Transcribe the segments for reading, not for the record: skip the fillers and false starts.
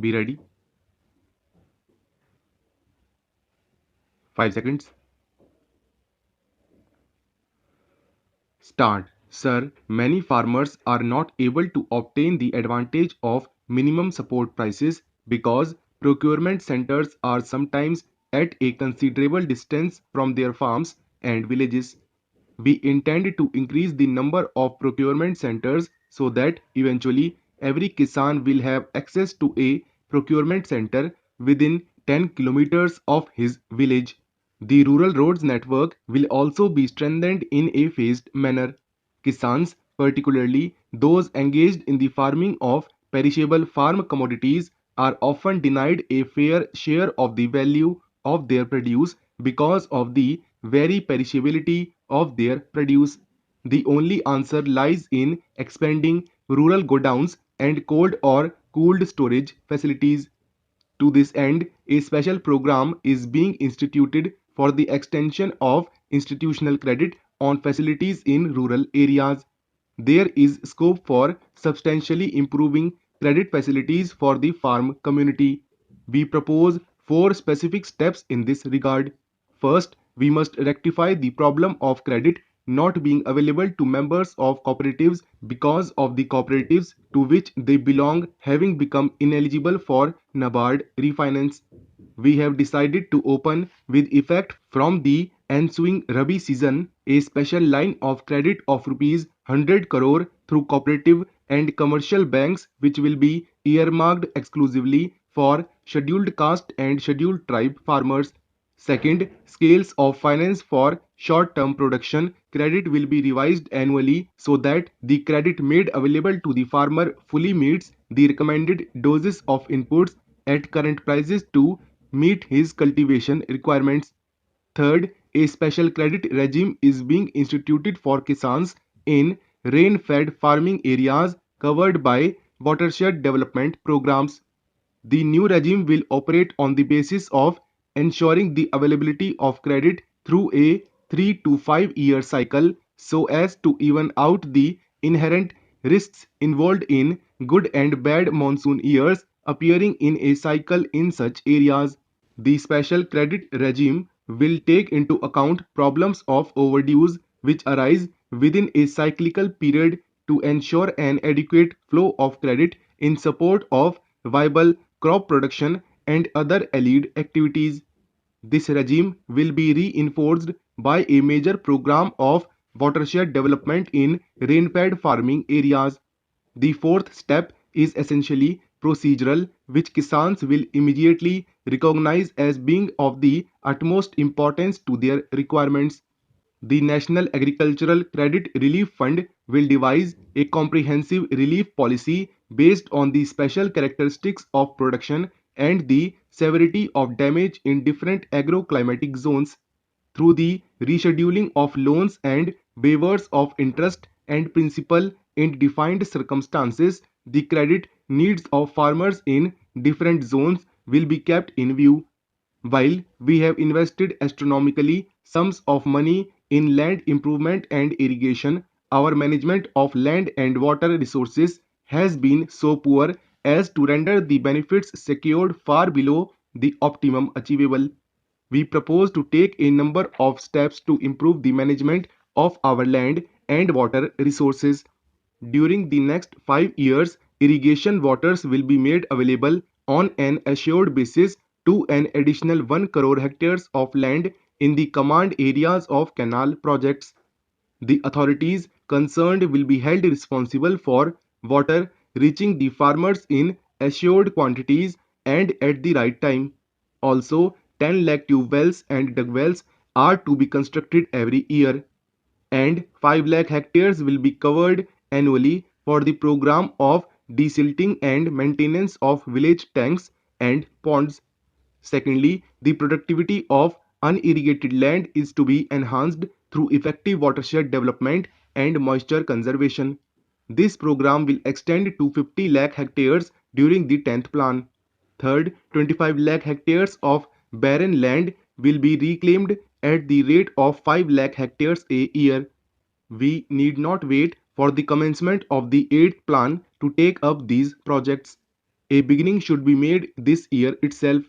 Be ready. 5 seconds. Start. Sir, many farmers are not able to obtain the advantage of minimum support prices because procurement centers are sometimes at a considerable distance from their farms and villages. We intend to increase the number of procurement centers so that eventually every Kisan will have access to a procurement center within 10 kilometers of his village. The rural roads network will also be strengthened in a phased manner. Kisans, particularly those engaged in the farming of perishable farm commodities, are often denied a fair share of the value of their produce because of the very perishability of their produce. The only answer lies in expanding rural godowns and cold or cooled storage facilities. To this end, a special program is being instituted for the extension of institutional credit on facilities in rural areas. There is scope for substantially improving credit facilities for the farm community. We propose four specific steps in this regard. First, we must rectify the problem of credit not being available to members of cooperatives because of the cooperatives to which they belong having become ineligible for NABARD refinance. We have decided to open with effect from the ensuing Rabi season a special line of credit of rupees 100 crore through cooperative and commercial banks which will be earmarked exclusively for scheduled caste and scheduled tribe farmers. Second, scales of finance for short-term production credit will be revised annually so that the credit made available to the farmer fully meets the recommended doses of inputs at current prices to meet his cultivation requirements. Third, a special credit regime is being instituted for Kisans in rain-fed farming areas covered by watershed development programs. The new regime will operate on the basis of ensuring the availability of credit through a 3 to 5 year cycle so as to even out the inherent risks involved in good and bad monsoon years appearing in a cycle in such areas. The special credit regime will take into account problems of overdues which arise within a cyclical period to ensure an adequate flow of credit in support of viable crop production and other allied activities. This regime will be reinforced by a major program of watershed development in rain-fed farming areas. The fourth step is essentially procedural, which Kisans will immediately recognize as being of the utmost importance to their requirements. The National Agricultural Credit Relief Fund will devise a comprehensive relief policy based on the special characteristics of production and the severity of damage in different agroclimatic zones. Through the rescheduling of loans and waivers of interest and principal in defined circumstances, the credit needs of farmers in different zones will be kept in view. While we have invested astronomically sums of money in land improvement and irrigation, our management of land and water resources has been so poor as to render the benefits secured far below the optimum achievable. We propose to take a number of steps to improve the management of our land and water resources. During the next 5 years, irrigation waters will be made available on an assured basis to an additional 1 crore hectares of land in the command areas of canal projects. The authorities concerned will be held responsible for water reaching the farmers in assured quantities and at the right time. Also, 10 lakh tube wells and dug wells are to be constructed every year, and 5 lakh hectares will be covered annually for the program of desilting and maintenance of village tanks and ponds. Secondly, the productivity of unirrigated land is to be enhanced through effective watershed development and moisture conservation. This program will extend to 50 lakh hectares during the 10th plan. Third, 25 lakh hectares of barren land will be reclaimed at the rate of 5 lakh hectares a year. We need not wait for the commencement of the 8th plan to take up these projects. A beginning should be made this year itself.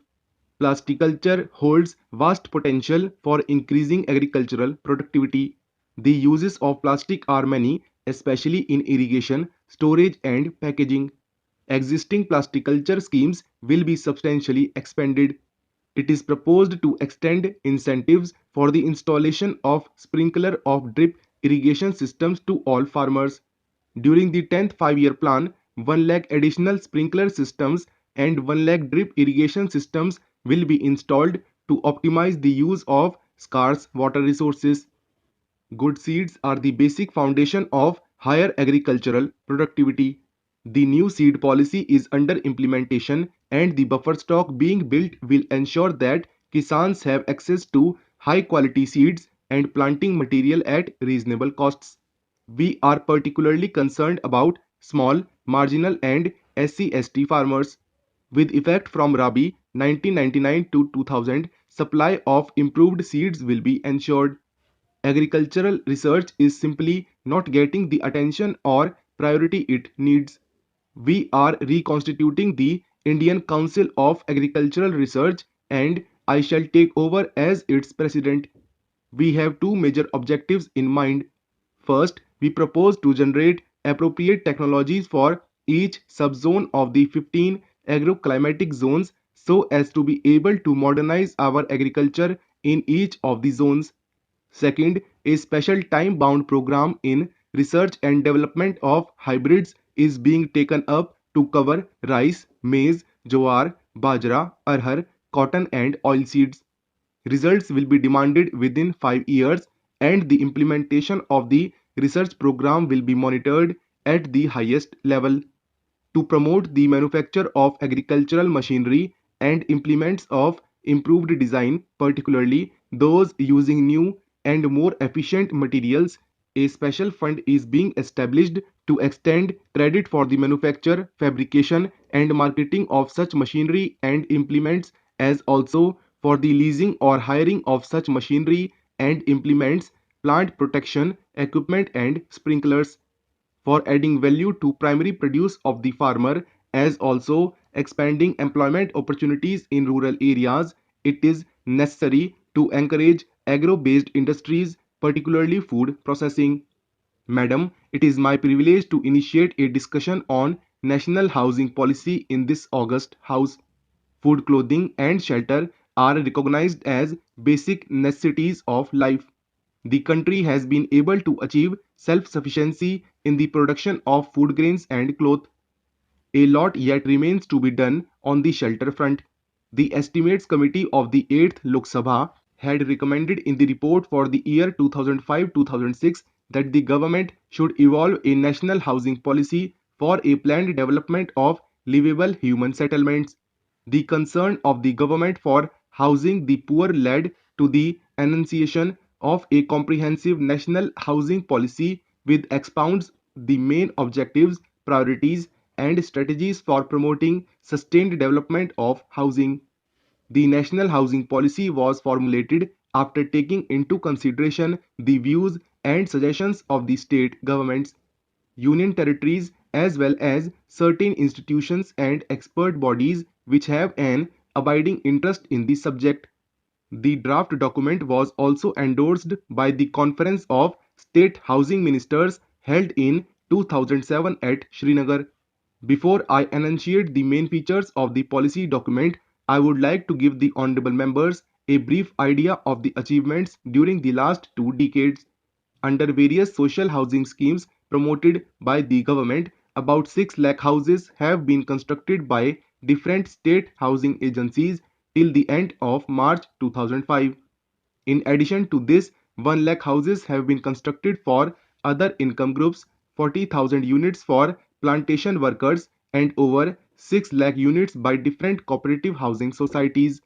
Plasticulture holds vast potential for increasing agricultural productivity. The uses of plastic are many, especially in irrigation, storage, and packaging. Existing plasticulture schemes will be substantially expanded. It is proposed to extend incentives for the installation of sprinkler of drip irrigation systems to all farmers. During the 10th 5-year plan, 1 lakh additional sprinkler systems and 1 lakh drip irrigation systems will be installed to optimize the use of scarce water resources. Good seeds are the basic foundation of higher agricultural productivity. The new seed policy is under implementation, and the buffer stock being built will ensure that Kisans have access to high quality seeds and planting material at reasonable costs. We are particularly concerned about small, marginal and SC/ST farmers. With effect from Rabi 1999 to 2000, supply of improved seeds will be ensured. Agricultural research is simply not getting the attention or priority it needs. We are reconstituting the Indian Council of Agricultural Research, and I shall take over as its president. We have two major objectives in mind. First, we propose to generate appropriate technologies for each subzone of the 15 agroclimatic zones so as to be able to modernize our agriculture in each of the zones. Second, a special time-bound program in research and development of hybrids is being taken up to cover rice, maize, jowar, bajra, arhar, cotton and oilseeds. Results will be demanded within 5 years, and the implementation of the research program will be monitored at the highest level. To promote the manufacture of agricultural machinery and implements of improved design, particularly those using new and more efficient materials, a special fund is being established to extend credit for the manufacture, fabrication, and marketing of such machinery and implements, as also for the leasing or hiring of such machinery and implements, plant protection, equipment, and sprinklers. For adding value to primary produce of the farmer, as also expanding employment opportunities in rural areas, it is necessary to encourage agro-based industries, particularly food processing. Madam, it is my privilege to initiate a discussion on national housing policy in this august house. Food, clothing, and shelter are recognized as basic necessities of life. The country has been able to achieve self-sufficiency in the production of food grains and cloth. A lot yet remains to be done on the shelter front. The Estimates Committee of the 8th Lok Sabha had recommended in the report for the year 2005-2006 that the government should evolve a national housing policy for a planned development of livable human settlements. The concern of the government for housing the poor led to the enunciation of a comprehensive national housing policy which expounds the main objectives, priorities, and strategies for promoting sustained development of housing. The national housing policy was formulated after taking into consideration the views and suggestions of the state governments, union territories, as well as certain institutions and expert bodies which have an abiding interest in the subject. The draft document was also endorsed by the Conference of State Housing Ministers held in 2007 at Srinagar. Before I enunciate the main features of the policy document, I would like to give the honorable members a brief idea of the achievements during the last 2 decades. Under various social housing schemes promoted by the government, about 6 lakh houses have been constructed by different state housing agencies till the end of March 2005. In addition to this, 1 lakh houses have been constructed for other income groups, 40,000 units for plantation workers, and over 6 lakh units by different cooperative housing societies.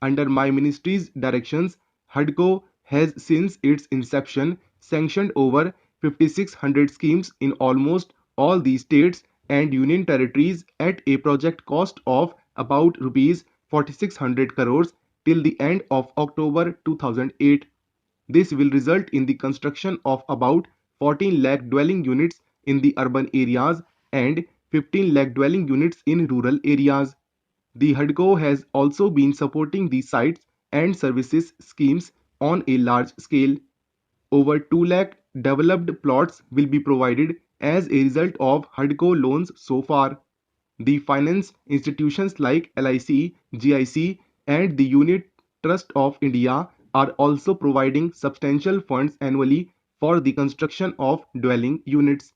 Under my ministry's directions, HUDCO has since its inception sanctioned over 5,600 schemes in almost all the states and union territories at a project cost of about rupees 4,600 crores till the end of October 2008. This will result in the construction of about 14 lakh dwelling units in the urban areas and 15 lakh dwelling units in rural areas. The HUDCO has also been supporting the sites and services schemes on a large scale. Over 2 lakh developed plots will be provided as a result of HUDCO loans so far. The finance institutions like LIC, GIC, and the Unit Trust of India are also providing substantial funds annually for the construction of dwelling units.